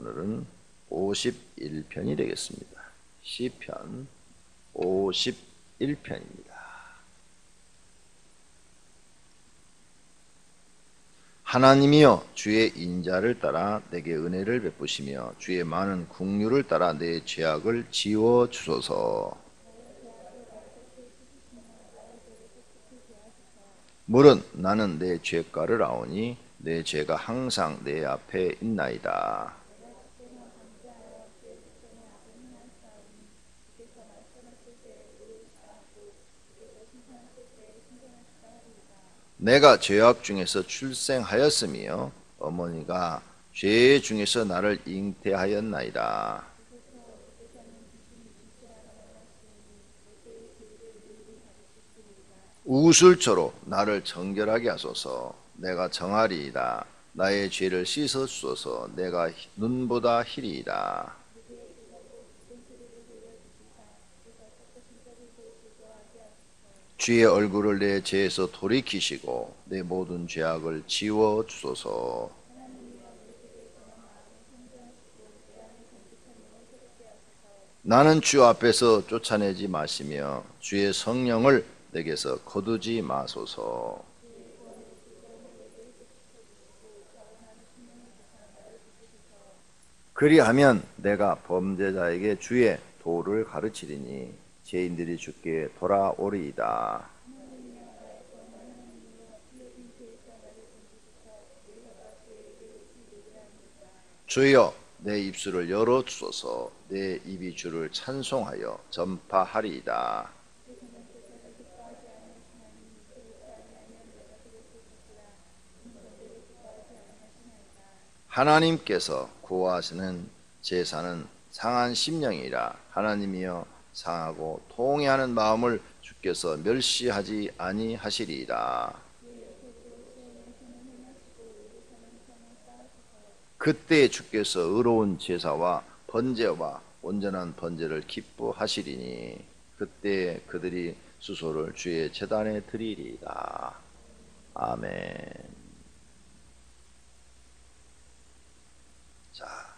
오늘은 51편이 되겠습니다. 시편 51편입니다. 하나님이여 주의 인자를 따라 내게 은혜를 베푸시며 주의 많은 긍휼을 따라 내 죄악을 지워 주소서. 물은 나는 내 죄가를 아오니 내 죄가 항상 내 앞에 있나이다. 내가 죄악 중에서 출생하였으며 어머니가 죄 중에서 나를 잉태하였나이다. 우술초로 나를 정결하게 하소서. 내가 정하리이다. 나의 죄를 씻어 주소서. 내가 눈보다 희리이다. 주의 얼굴을 내 죄에서 돌이키시고 내 모든 죄악을 지워 주소서. 나는 주 앞에서 쫓아내지 마시며 주의 성령을 내게서 거두지 마소서. 그리하면 내가 범죄자에게 주의 도를 가르치리니 죄인들이 주께 돌아오리이다. 주여 내 입술을 열어 주소서. 내 입이 주를 찬송하여 전파하리이다. 하나님께서 구하시는 제사는 상한 심령이라. 하나님이여 상하고 통회하는 마음을 주께서 멸시하지 아니하시리이다. 그때 주께서 의로운 제사와 번제와 온전한 번제를 기뻐하시리니 그때 그들이 수소를 주의 제단에 드리리이다. 아멘. 자,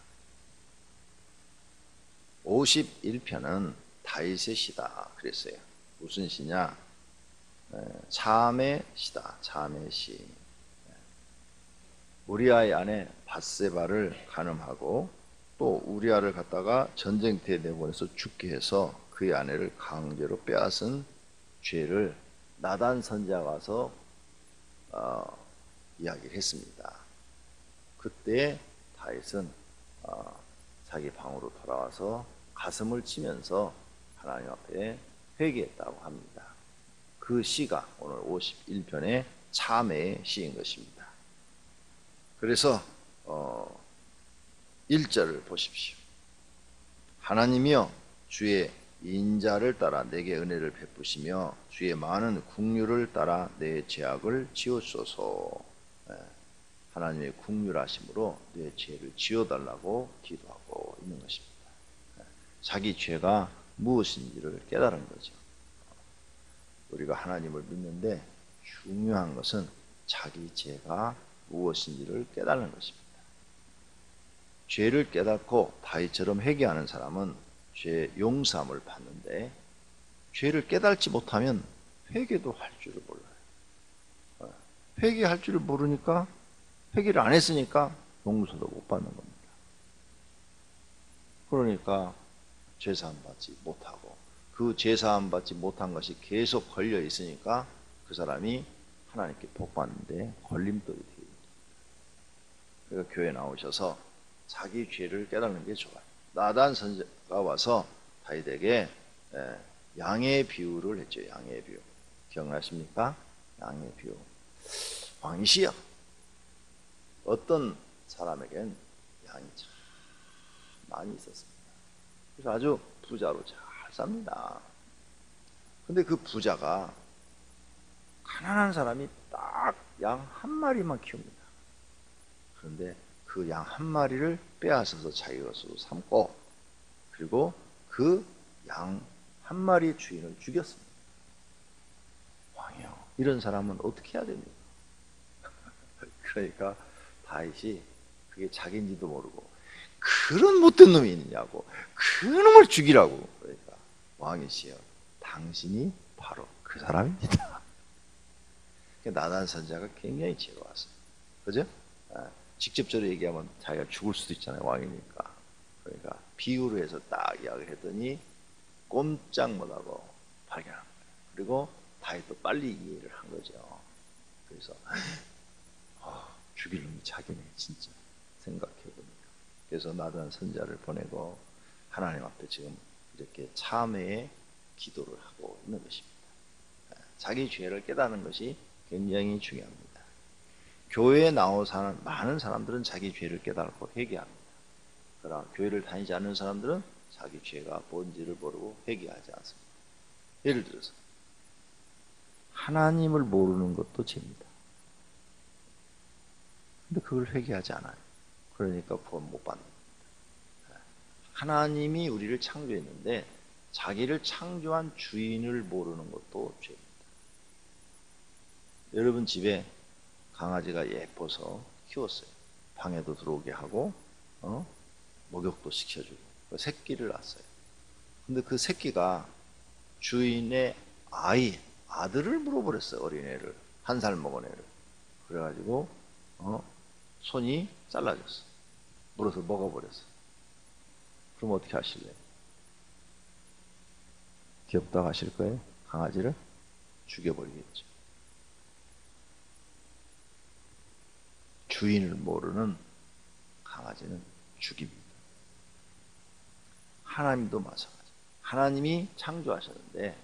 51편은 다윗의 시다 그랬어요. 무슨 시냐? 참의 시다. 참의 시. 우리아의 아내 밧세바를 간음하고 또 우리아를 갖다가 전쟁터에 내보내서 죽게 해서 그의 아내를 강제로 빼앗은 죄를 나단 선지자가 와서 이야기를 했습니다. 그때 다윗은 자기 방으로 돌아와서 가슴을 치면서 하나님 앞에 회개했다고 합니다. 그 시가 오늘 51편의 참회의 시인 것입니다. 그래서 1절을 보십시오. 하나님이여 주의 인자를 따라 내게 은혜를 베푸시며 주의 많은 긍휼을 따라 내 죄악을 지우소서. 하나님의 긍휼하심으로 내 죄를 지워달라고 기도하고 있는 것입니다. 자기 죄가 무엇인지를 깨달은 거죠. 우리가 하나님을 믿는데 중요한 것은 자기 죄가 무엇인지를 깨달는 것입니다. 죄를 깨닫고 다윗처럼 회개하는 사람은 죄 용서함을 받는데 죄를 깨닫지 못하면 회개도 할 줄을 몰라요. 회개할 줄을 모르니까 회개를 안 했으니까 용서도 못 받는 겁니다. 그러니까 죄사함 받지 못하고 그 죄사함 받지 못한 것이 계속 걸려 있으니까 그 사람이 하나님께 복 받는데 걸림돌이 되어 있습니다. 그러니까 교회 나오셔서 자기 죄를 깨닫는 게 좋아요. 나단 선지자가 와서 다윗에게 양의 비유를 했죠. 양의 비유. 기억나십니까? 양의 비유. 왕이시여 어떤 사람에겐 양이 참 많이 있었습니다. 그래서 아주 부자로 잘 삽니다. 근데 그 부자가 가난한 사람이 딱 양 한 마리만 키웁니다. 그런데 그 양 한 마리를 빼앗아서 자기 것으로 삼고 그리고 그 양 한 마리 주인을 죽였습니다. 왕이요, 이런 사람은 어떻게 해야 됩니까? 그러니까 다윗이 그게 자기인지도 모르고 그런 못된 놈이 있냐고. 그 놈을 죽이라고. 그러니까 왕이시여 당신이 바로 그 사람입니다. 나단 선지자가 굉장히 지혜로웠어요. 그죠? 직접적으로 얘기하면 자기가 죽을 수도 있잖아요. 왕이니까. 그러니까 비유로 해서 딱 이야기를 했더니 꼼짝 못하고 발견한 거예요. 그리고 다윗도 빨리 이해를 한 거죠. 그래서 죽일 놈이 자기네 진짜 생각해보니까. 그래서 나단 선지자를 보내고 하나님 앞에 지금 이렇게 참회의 기도를 하고 있는 것입니다. 자기 죄를 깨닫는 것이 굉장히 중요합니다. 교회에 나오는 많은 사람들은 자기 죄를 깨닫고 회개합니다. 그러나 교회를 다니지 않는 사람들은 자기 죄가 뭔지를 모르고 회개하지 않습니다. 예를 들어서 하나님을 모르는 것도 죄입니다. 근데 그걸 회개하지 않아요. 그러니까 구원 못 받는 겁니다. 하나님이 우리를 창조했는데 자기를 창조한 주인을 모르는 것도 죄입니다. 여러분 집에 강아지가 예뻐서 키웠어요. 방에도 들어오게 하고 목욕도 시켜주고 새끼를 낳았어요. 근데 그 새끼가 주인의 아들을 물어버렸어요. 어린애를. 1살 먹은 애를. 그래가지고 손이 잘라졌어. 물어서 먹어버렸어. 그럼 어떻게 하실래요? 귀엽다고 하실 거예요? 강아지를 죽여버리겠죠. 주인을 모르는 강아지는 죽입니다. 하나님도 마찬가지. 하나님이 창조하셨는데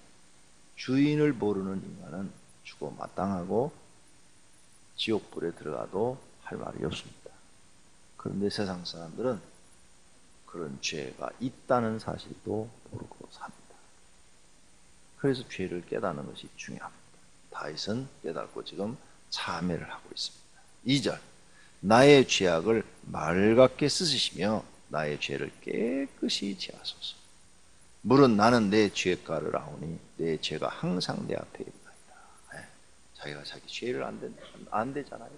주인을 모르는 인간은 죽어 마땅하고 지옥불에 들어가도 할 말이 없습니다. 그런데 세상 사람들은 그런 죄가 있다는 사실도 모르고 삽니다. 그래서 죄를 깨닫는 것이 중요합니다. 다윗은 깨닫고 지금 참회를 하고 있습니다. 2절 나의 죄악을 맑게 씻으시며 나의 죄를 깨끗이 제하소서. 물은 나는 내 죄가를 아오니 내 죄가 항상 내 앞에 있나이다. 자기가 자기 죄를 안 되잖아요.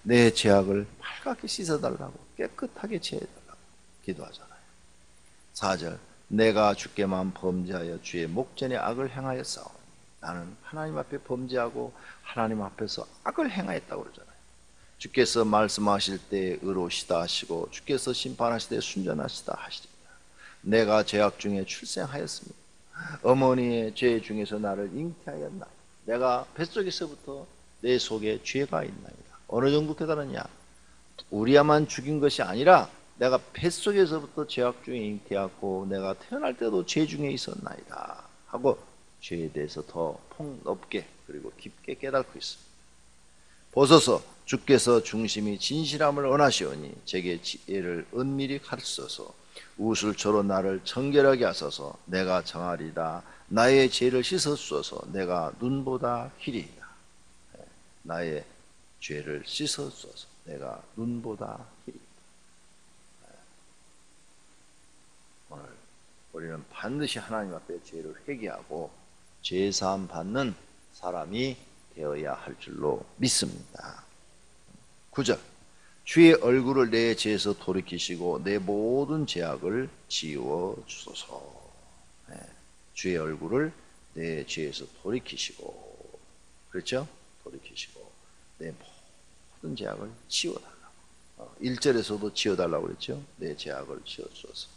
내 죄악을 맑게 씻어달라고 깨끗하게 제해달라고 기도하잖아요. 4절 내가 주께만 범죄하여 주의 목전에 악을 행하였사오니 나는 하나님 앞에 범죄하고 하나님 앞에서 악을 행하였다고 그러잖아요. 주께서 말씀하실 때 의로우시다 하시고 주께서 심판하실 때 순전하시다 하시리라. 내가 죄악 중에 출생하였습니다. 어머니의 죄 중에서 나를 잉태하였나. 내가 뱃속에서부터 내 속에 죄가 있나이다. 어느 정도 깨달았냐? 우리야만 죽인 것이 아니라 내가 뱃속에서부터 죄악 중에 잉태하고 내가 태어날 때도 죄 중에 있었나이다 하고 죄에 대해서 더 폭넓게 그리고 깊게 깨닫고 있습니다. 보소서 주께서 중심이 진실함을 원하시오니 제게 지혜를 은밀히 가르쳐서 우술초로 나를 정결하게 하소서. 내가 정하리다. 나의 죄를 씻어주소서. 내가 눈보다 희리이다. 나의 죄를 씻어주소서. 내가 눈보다 희리이다. 오늘 우리는 반드시 하나님 앞에 죄를 회개하고 죄사함 받는 사람이 되어야 할 줄로 믿습니다. 9절 주의 얼굴을 내 죄에서 돌이키시고 내 모든 죄악을 지워 주소서. 주의 얼굴을 내 죄에서 돌이키시고, 그렇죠? 돌이키시고 내 모든 죄악을 지워달라고. 1절에서도 지워달라고 그랬죠? 내 죄악을 지워주소서.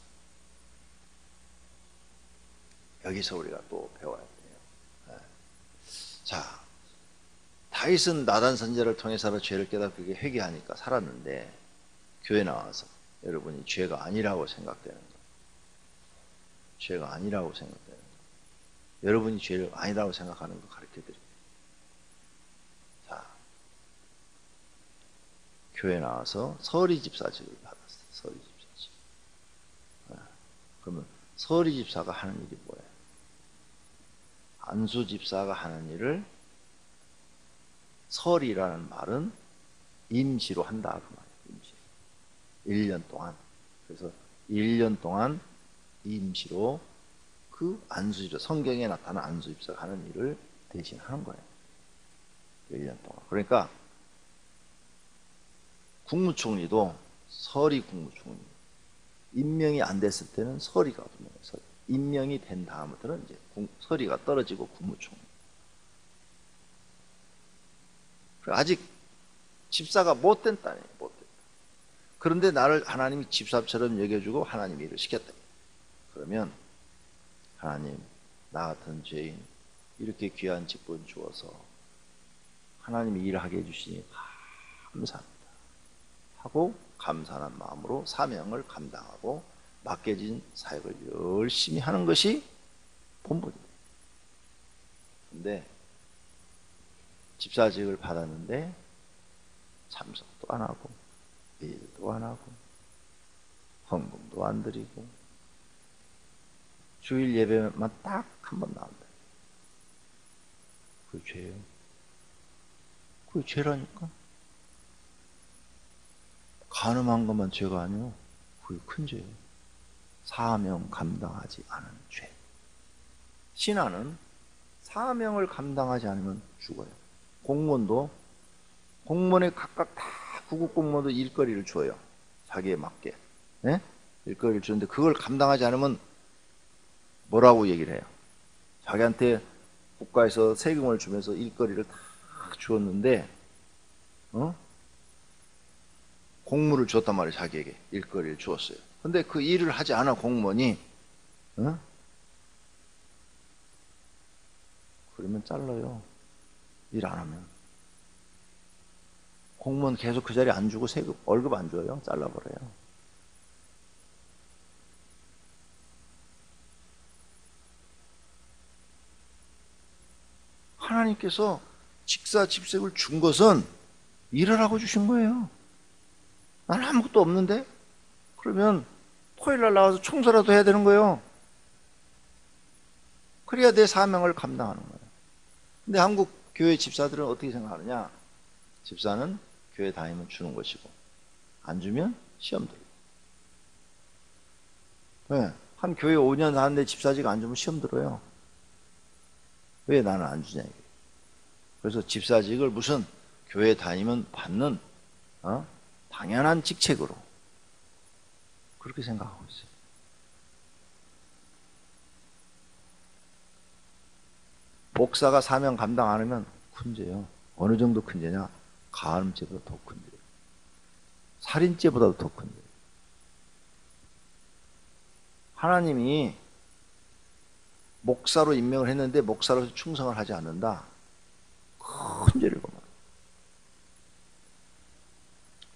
여기서 우리가 또 배워야 돼요. 자, 다윗은 나단 선지자를 통해서 죄를 깨닫고 회개하니까 살았는데 교회 나와서 여러분이 죄가 아니라고 생각되는 거, 죄가 아니라고 생각되는 거, 여러분이 죄를 아니라고 생각하는 거 가르쳐드립니다. 자, 교회 나와서 서리 집사직을 받았어요. 서리 집사직. 그러면 서리 집사가 하는 일이 뭐예요? 안수 집사가 하는 일을 설이라는 말은 임시로 한다 그 말이에요. 임시. 1년 동안. 그래서 1년 동안 임시로 그 안수집사, 성경에 나타난 안수집사가 하는 일을 대신하는 거예요. 1년 동안. 그러니까 국무총리도 설이 국무총리, 임명이 안 됐을 때는 서리가 분명해서 임명이 된 다음부터는 이제 서리가 떨어지고 국무총. 아직 집사가 못된 딸이에요. 못된. 그런데 나를 하나님이 집사처럼 여겨주고 하나님이 일을 시켰다. 그러면 하나님, 나 같은 죄인 이렇게 귀한 직분 주어서 하나님이 일하게 해주시니 감사합니다 하고 감사한 마음으로 사명을 감당하고 맡겨진 사역을 열심히 하는 것이 본분입니다. 근데 집사직을 받았는데 참석도 안 하고 일도 안 하고 헌금도 안 드리고 주일 예배만 딱 한 번 나온다. 그게 죄예요. 그게 죄라니까. 간음한 것만 죄가 아니에요. 그게 큰 죄예요. 사명 감당하지 않은 죄. 신하는 사명을 감당하지 않으면 죽어요. 공무원도 공무원에 각각 다 구급 공무원도 일거리를 줘요. 자기에 맞게. 네? 일거리를 주는데 그걸 감당하지 않으면 뭐라고 얘기를 해요? 자기한테 국가에서 세금을 주면서 일거리를 다 주었는데 공무를 줬단 말이에요. 자기에게 일거리를 주었어요. 근데 그 일을 하지 않아 공무원이 그러면 잘라요. 일 안 하면. 공무원 계속 그 자리에 안 주고 세금, 월급 안 줘요. 잘라버려요. 하나님께서 직사 집색을 준 것은 일을 하고 주신 거예요. 난 아무것도 없는데? 그러면 토요일날 나와서 청소라도 해야 되는 거예요. 그래야 내 사명을 감당하는 거예요. 근데 한국 교회 집사들은 어떻게 생각하느냐? 집사는 교회 다니면 주는 것이고 안 주면 시험 들고. 네. 한 교회 5년 다녔는데 집사직 안 주면 시험 들어요. 왜 나는 안 주냐 이게. 그래서 집사직을 무슨 교회 다니면 받는 당연한 직책으로 그렇게 생각하고 있어요. 목사가 사명 감당 안 하면 큰 죄요. 어느 정도 큰 죄냐? 간음죄보다 더 큰 죄. 살인죄보다도 더 큰 죄. 하나님이 목사로 임명을 했는데 목사로서 충성을 하지 않는다. 큰 죄를 범하다.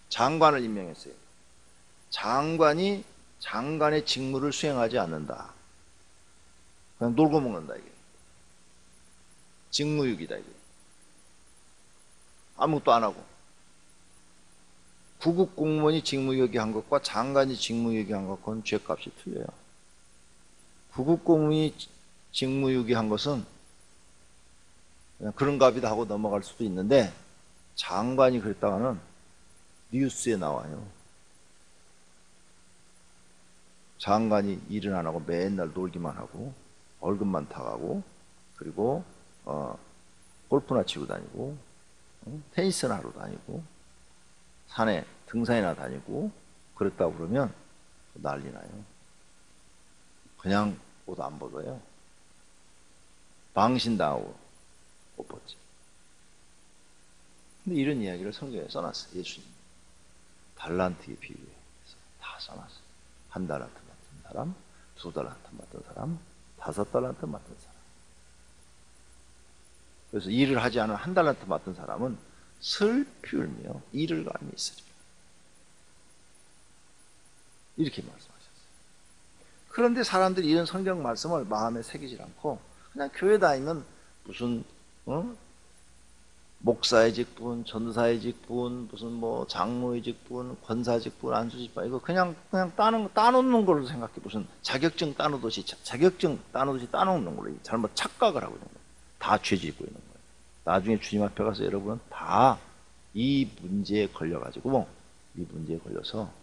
장관을 임명했어요. 장관이 장관의 직무를 수행하지 않는다. 그냥 놀고 먹는다 이게. 직무유기다 이게. 아무것도 안 하고. 구급 공무원이 직무유기 한 것과 장관이 직무유기 한 것과는 죄값이 틀려요. 구급 공무원이 직무유기 한 것은 그냥 그런 값이다 하고 넘어갈 수도 있는데 장관이 그랬다가는 뉴스에 나와요. 장관이 일은 안 하고 맨날 놀기만 하고 월급만 타가고 그리고 골프나 치고 다니고 테니스나 하러 다니고 산에 등산이나 다니고 그랬다고 그러면 난리 나요. 그냥 옷 안 벗어요. 방신당하고 못 벗지. 근데 이런 이야기를 성경에 써놨어요. 예수님. 달란트에 비유해서 다 써놨어요. 1달란트 맡은 사람, 2달란트 맡은 사람, 5달란트 맡은 사람. 그래서 일을 하지 않은 1달란트 맡은 사람은 슬피 울며 이를 감히 있으리라. 이렇게 말씀하셨어요. 그런데 사람들이 이런 성경 말씀을 마음에 새기지 않고 그냥 교회 다니면 무슨 목사의 직분, 전사의 직분, 무슨 뭐 장로의 직분, 권사 직분, 안수 직분 이거 그냥 따놓는 걸로 생각해. 무슨 자격증 따놓듯이 따놓는 걸로 잘못 착각을 하고 있는 거예요. 다 죄 짓고 있는 거예요. 나중에 주님 앞에 가서 여러분은 다 이 문제에 걸려가지고 이 문제에 걸려서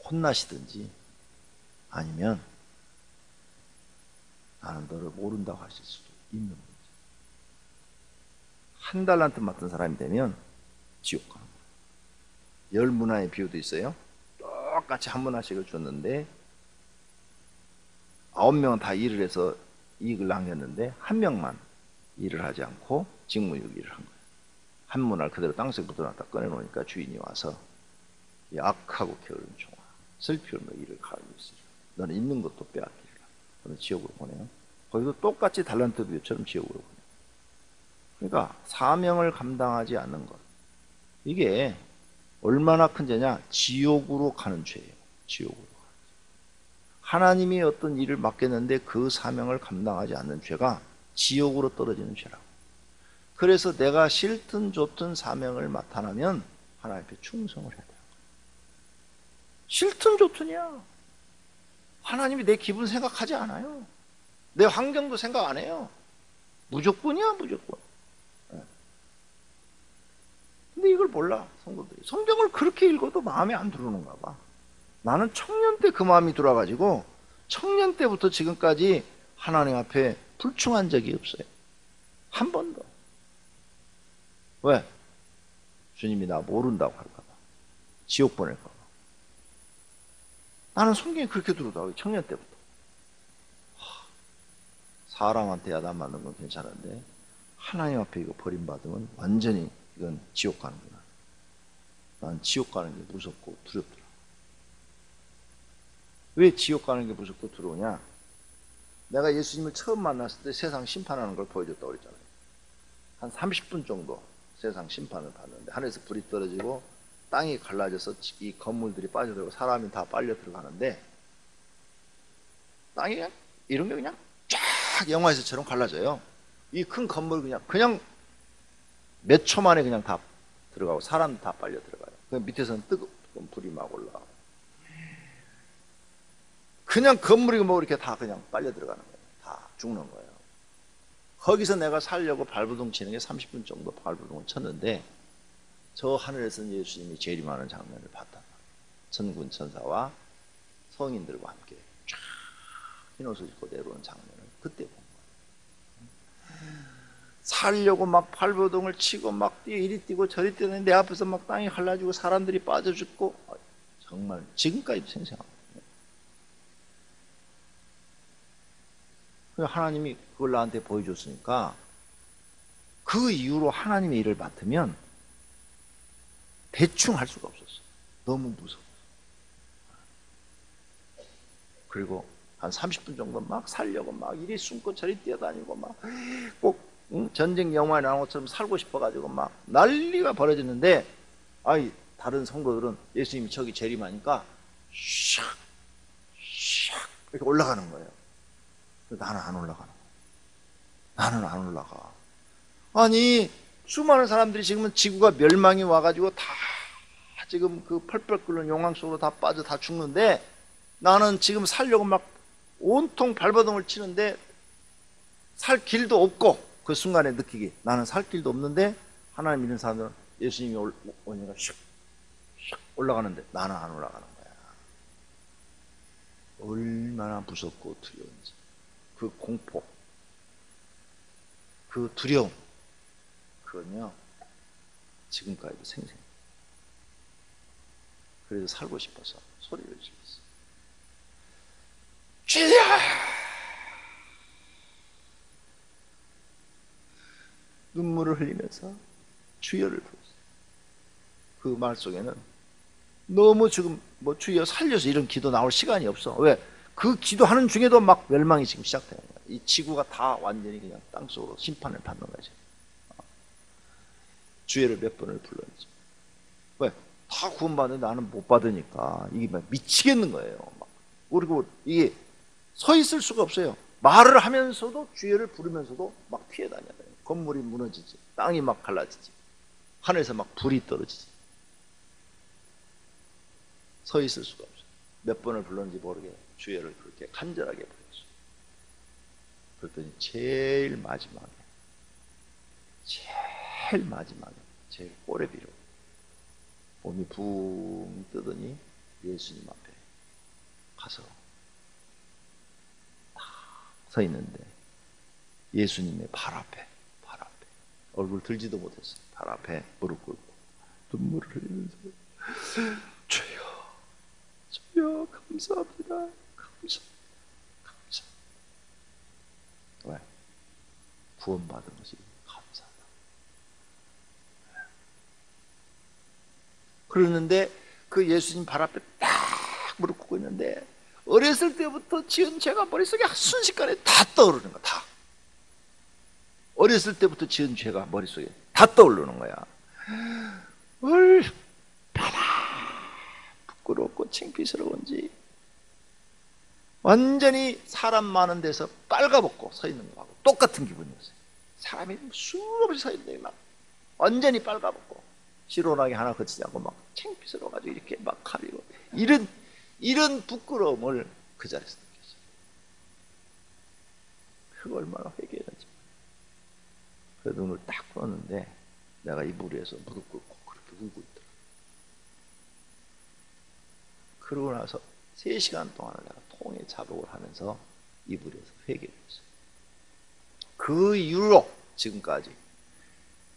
혼나시든지 아니면 나는 너를 모른다고 하실 수도 있는 거예요. 1달란트 맡은 사람이 되면 지옥 가는 거예요. 10문화의 비유도 있어요. 똑같이 한 문화씩을 줬는데 9명은 다 일을 해서 이익을 남겼는데 한 명만 일을 하지 않고 직무유기를 한 거예요. 한 문화를 그대로 땅속에 묻어놨다 꺼내놓으니까 주인이 와서 이 악하고 게으른 종아, 슬피 울며 이를 가지고 있으리라. 너는 있는 것도 빼앗기리라. 너는 지옥으로 보내요. 거기도 똑같이 달란트 비유처럼 지옥으로 보내요. 그러니까 사명을 감당하지 않는 것, 이게 얼마나 큰 죄냐? 지옥으로 가는 죄예요. 지옥으로. 하나님이 어떤 일을 맡겼는데 그 사명을 감당하지 않는 죄가 지옥으로 떨어지는 죄라고. 그래서 내가 싫든 좋든 사명을 맡아나면 하나님 앞에 충성을 해야 돼요. 싫든 좋든이야. 하나님이 내 기분 생각하지 않아요. 내 환경도 생각 안 해요. 무조건이야, 무조건. 근데 이걸 몰라, 성도들이. 성경을 그렇게 읽어도 마음에 안 들어오는가 봐. 나는 청년 때 그 마음이 들어가지고 청년 때부터 지금까지 하나님 앞에 불충한 적이 없어요. 한 번도. 왜? 주님이 나 모른다고 할까봐. 지옥 보낼까봐. 나는 성경이 그렇게 들어오더라고요. 청년 때부터. 사람한테 야단 맞는 건 괜찮은데 하나님 앞에 이거 버림받으면 완전히 이건 지옥 가는구나. 난 지옥 가는 게 무섭고 두렵더라. 왜 지옥 가는 게 무섭고 두려우냐? 내가 예수님을 처음 만났을 때 세상 심판하는 걸 보여줬다고 그랬잖아요. 한 30분 정도 세상 심판을 받는데 하늘에서 불이 떨어지고 땅이 갈라져서 이 건물들이 빠져들고 사람이 다 빨려 들어가는데 땅이 그냥 이런 게 그냥 쫙 영화에서처럼 갈라져요. 이 큰 건물 그냥 몇 초 만에 그냥 다 들어가고 사람 다 빨려 들어가요. 그 밑에서는 뜨거운 불이 막 올라가고 그냥 건물이 뭐 이렇게 다 그냥 빨려 들어가는 거예요. 다 죽는 거예요. 거기서 내가 살려고 발버둥 치는 게 30분 정도 발버둥을 쳤는데 저 하늘에서는 예수님이 재림하는 장면을 봤단 말이에요. 천군 천사와 성인들과 함께 쫙 흰 옷을 입고 내려오는 장면을 그때 본 거예요. 살려고 막 발버둥을 치고 막 이리 뛰고 저리 뛰는데 내 앞에서 막 땅이 갈라지고 사람들이 빠져 죽고 정말 지금까지도 생생합니다. 하나님이 그걸 나한테 보여줬으니까 그 이후로 하나님의 일을 맡으면 대충 할 수가 없었어. 너무 무서워. 그리고 한 30분 정도 막 살려고 막 이리 숨고 저리 뛰어다니고 막 꼭 전쟁 영화에 나온 것처럼 살고 싶어가지고 막 난리가 벌어졌는데 다른 성도들은 예수님이 저기 재림하니까 샥 이렇게 올라가는 거예요. 나는 안 올라가는 거야. 나는 안 올라가. 아니 수많은 사람들이 지금은 지구가 멸망이 와가지고 다 지금 그 펄펄 끓는 용왕 속으로 다 빠져 다 죽는데 나는 지금 살려고 막 온통 발버둥을 치는데 살 길도 없고 그 순간에 느끼기 나는 살 길도 없는데 하나님 믿는 사람들은 예수님이 오니까 슉 올라가는데 나는 안 올라가는 거야. 얼마나 무섭고 두려운지. 그 공포, 그 두려움, 그건요, 지금까지도 생생. 그래서 살고 싶어서 소리를 질렀어요. 주여! 눈물을 흘리면서 주여를 부르세요. 그 말 속에는 너무 지금 뭐 주여 살려서 이런 기도 나올 시간이 없어. 왜? 그 기도하는 중에도 막 멸망이 지금 시작되는 거야. 이 지구가 다 완전히 그냥 땅속으로 심판을 받는 거지. 주여를 몇 번을 불렀지. 왜? 다 구원받는데 나는 못 받으니까 이게 막 미치겠는 거예요. 막. 그리고 이게 서 있을 수가 없어요. 말을 하면서도 주여를 부르면서도 막 피해 다녀요. 건물이 무너지지, 땅이 막 갈라지지, 하늘에서 막 불이 떨어지지. 서 있을 수가 없어요. 몇 번을 불렀는지 모르게 주여를 그렇게 간절하게 불렀어요. 그랬더니 제일 마지막에 제일 꼬레비로 몸이 붕 뜨더니 예수님 앞에 가서 딱 서 있는데 예수님의 발 앞에 얼굴 들지도 못했어요. 발 앞에 무릎 꿇고 눈물을 흘리면서 주여 주여 감사합니다. 감사. 왜? 구원받은 것이 감사하다. 그러는데 그 예수님 발 앞에 딱 무릎 꿇고 있는데 어렸을 때부터 지은 죄가 머릿속에 순식간에 다 떠오르는 거야. 다. 어렸을 때부터 지은 죄가 머릿속에 다 떠오르는 거야. 얼마나 부끄럽고 창피스러운지 완전히 사람 많은 데서 빨가벗고 서 있는 거하고 똑같은 기분이었어요. 사람이 수없이 서 있는데 막 완전히 빨가벗고 시원하게 하나 거치지 않고 막 창피스러워가지고 이렇게 막 가리고 이런 부끄러움을 그 자리에서 느꼈어요. 그거 얼마나 회개했는지. 그래도 눈을 딱 풀었는데 내가 이 무리에서 무릎 꿇고 그렇게 울고 있더라. 그러고 나서 3시간 동안을 내가 통해 자복을 하면서 이 무리에서 회개했어요. 그 이후로 지금까지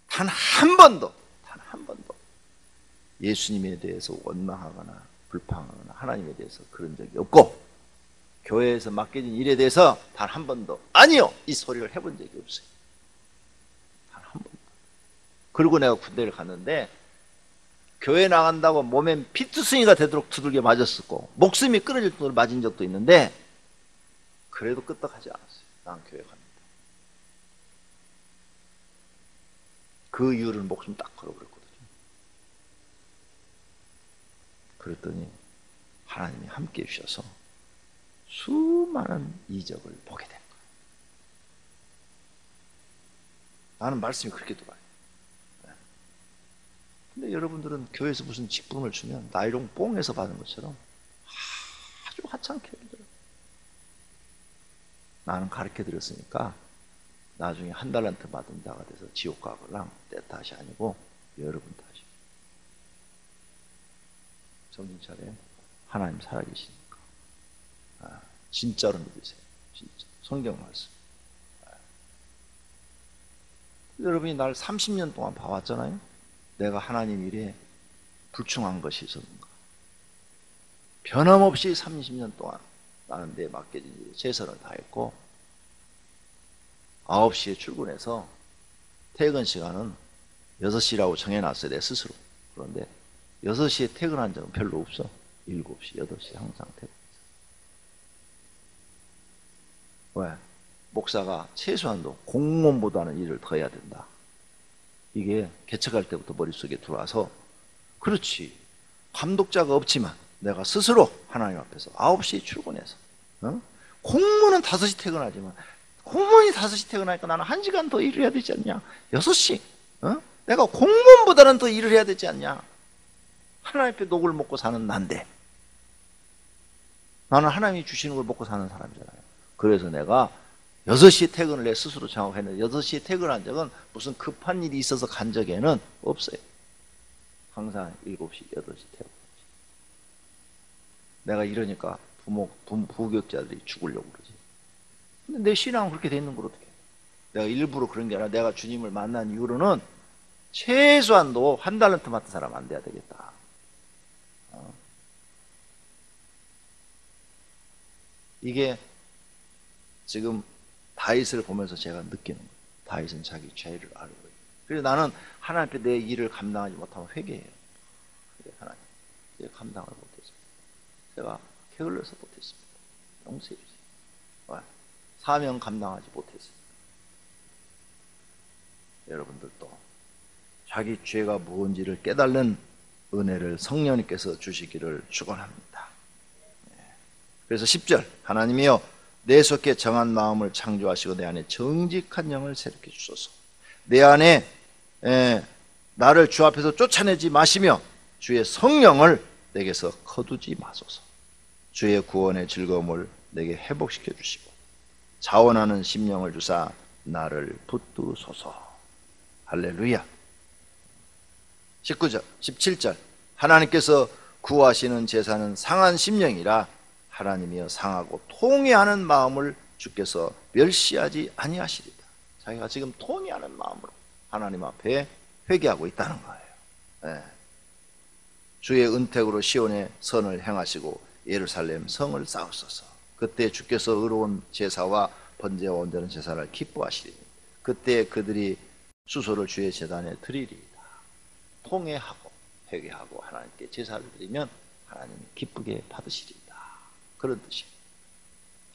단 한 번도 예수님에 대해서 원망하거나 불평하거나 하나님에 대해서 그런 적이 없고 교회에서 맡겨진 일에 대해서 단 한 번도 아니요 이 소리를 해본 적이 없어요. 단 한 번도. 그리고 내가 군대를 갔는데 교회 나간다고 몸에 피투성이가 되도록 두들겨 맞았었고 목숨이 끊어질 정도로 맞은 적도 있는데 그래도 끄떡하지 않았어요. 난 교회 갑니다. 그 이유를 목숨 딱 걸어버렸거든요. 그랬더니 하나님이 함께 해주셔서 수많은 이적을 보게 된 거예요. 나는 말씀이 그렇게 들어와요. 근데 여러분들은 교회에서 무슨 직분을 주면 나이롱 뽕에서 받은 것처럼 아주 하찮게 들어요. 나는 가르쳐드렸으니까 나중에 한 달란트 받은 자가 돼서 지옥 가거랑 내 탓이 아니고 여러분 탓이에요. 정신 차려. 하나님 살아계시니까. 진짜로 믿으세요. 진짜. 성경 말씀. 여러분이 날 30년 동안 봐왔잖아요. 내가 하나님 일에 불충한 것이 있었는가. 변함없이 30년 동안 나는 내 맡겨진 일에 최선을 다했고 9시에 출근해서 퇴근 시간은 6시라고 정해놨어요. 내 스스로. 그런데 6시에 퇴근한 적은 별로 없어. 7시, 8시 항상 퇴근했어. 왜? 목사가 최소한도 공무원보다는 일을 더 해야 된다. 이게 개척할 때부터 머릿속에 들어와서 그렇지. 감독자가 없지만 내가 스스로 하나님 앞에서 9시에 출근해서 공무원은 5시 퇴근하지만 공무원이 5시 퇴근하니까 나는 1시간 더 일을 해야 되지 않냐. 6시. 내가 공무원보다는 더 일을 해야 되지 않냐. 하나님 앞에 녹을 먹고 사는 난데 나는 하나님이 주시는 걸 먹고 사는 사람이잖아요. 그래서 내가 6시에 퇴근을 내 스스로 정하했는데 6시에 퇴근한 적은 무슨 급한 일이 있어서 간 적에는 없어요. 항상 7시, 8시 퇴근하지. 내가 이러니까 부교육자들이 죽으려고 그러지. 근데 내 신앙은 그렇게 돼 있는 걸 어떻게 해? 내가 일부러 그런 게 아니라 내가 주님을 만난 이후로는 최소한도 한 달란트 맡은 사람 안 돼야 되겠다. 이게 지금 다윗을 보면서 제가 느끼는 거예요. 다윗은 자기 죄를 알고 있어요. 그래서 나는 하나님 앞에 내 일을 감당하지 못하면 회개해요. 하나님, 제가 감당을 못했습니다. 제가 게을러서 못했습니다. 용서해 주세요. 사명 감당하지 못했습니다. 여러분들도 자기 죄가 무엇인지를 깨달는 은혜를 성령님께서 주시기를 축원합니다. 그래서 10절 하나님이여 내 속에 정한 마음을 창조하시고 내 안에 정직한 영을 새롭게 주소서. 내 안에 나를 주 앞에서 쫓아내지 마시며 주의 성령을 내게서 거두지 마소서. 주의 구원의 즐거움을 내게 회복시켜 주시고 자원하는 심령을 주사 나를 붙드소서. 할렐루야. 19절 17절 하나님께서 구하시는 제사는 상한 심령이라 하나님이여 상하고 통회하는 마음을 주께서 멸시하지 아니하시리다. 자기가 지금 통회하는 마음으로 하나님 앞에 회개하고 있다는 거예요. 주의 은택으로 시온의 선을 행하시고 예루살렘 성을 쌓으소서. 그때 주께서 의로운 제사와 번제와 온전한 제사를 기뻐하시리니 그때 그들이 수소를 주의 제단에 드리리이다. 통회하고 회개하고 하나님께 제사를 드리면 하나님이 기쁘게 받으시리이다. 그런 뜻입니다.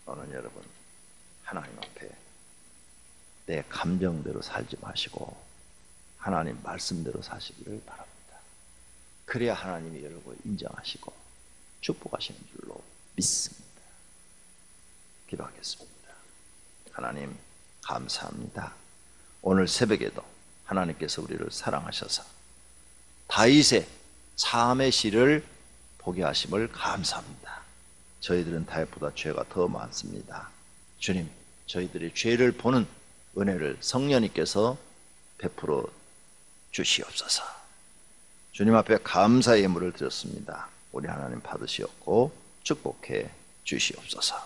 오늘 여러분 하나님 앞에 내 감정대로 살지 마시고 하나님 말씀대로 사시기를 바랍니다. 그래야 하나님이 여러분을 인정하시고 축복하시는 줄로 믿습니다. 기도하겠습니다. 하나님 감사합니다. 오늘 새벽에도 하나님께서 우리를 사랑하셔서 다윗의 삶의 시를 보게 하심을 감사합니다. 저희들은 다윗보다 죄가 더 많습니다. 주님, 저희들이 죄를 보는 은혜를 성령님께서 베풀어 주시옵소서. 주님 앞에 감사의 예물을 드렸습니다. 우리 하나님 받으시옵고 축복해 주시옵소서.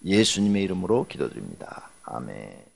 예수님의 이름으로 기도드립니다. 아멘.